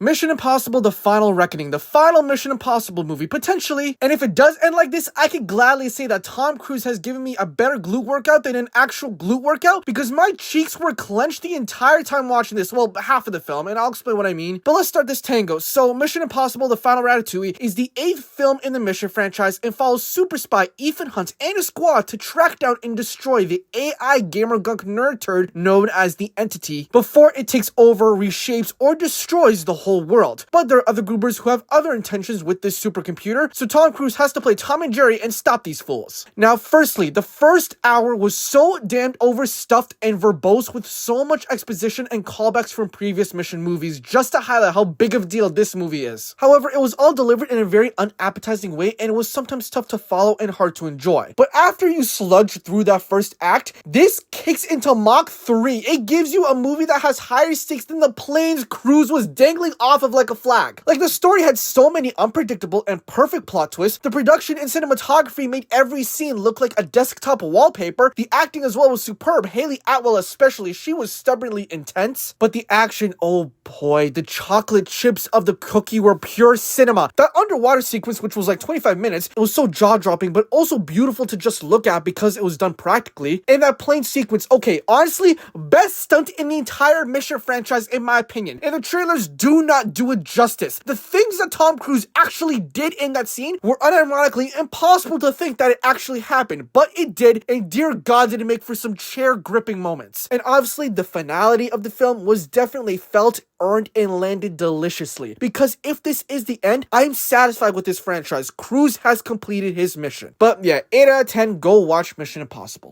Mission Impossible: The Final Reckoning, the final Mission Impossible movie, potentially. And if it does end like this, I could gladly say that Tom Cruise has given me a better glute workout than an actual glute workout, because my cheeks were clenched the entire time watching this, well, half of the film, and I'll explain what I mean. But let's start this tango. So, Mission Impossible: The Final Ratatouille is the 8th film in the Mission franchise and follows super spy Ethan Hunt and his squad to track down and destroy the AI gamer gunk nerd turd known as the Entity before it takes over, reshapes, or destroys the whole world. But there are other goobers who have other intentions with this supercomputer, so Tom Cruise has to play Tom and Jerry and stop these fools. Now, firstly, the first hour was so damned overstuffed and verbose with so much exposition and callbacks from previous Mission movies just to highlight how big of a deal this movie is. However, it was all delivered in a very unappetizing way, and it was sometimes tough to follow and hard to enjoy. But after you sludge through that first act, this kicks into Mach 3. It gives you a movie that has higher stakes than the planes Cruise was dangling off of like a flag. Like, the story had so many unpredictable and perfect plot twists. The production and cinematography made every scene look like a desktop wallpaper. The acting as well was superb. Haley Atwell especially, she was stubbornly intense. But the action, oh boy, the chocolate chips of the cookie were pure cinema. That underwater sequence, which was like 25 minutes, it was so jaw-dropping, but also beautiful to just look at because it was done practically. And that plane sequence, okay, honestly, best stunt in the entire Mission franchise in my opinion. And the trailers do not do it justice. The things that Tom Cruise actually did in that scene were unironically impossible to think that it actually happened, but it did, and dear God did it make for some chair-gripping moments. And obviously, the finality of the film was definitely felt, earned, and landed deliciously. Because if this is the end, I am satisfied with this franchise. Cruise has completed his mission. But yeah, 8 out of 10, go watch Mission Impossible.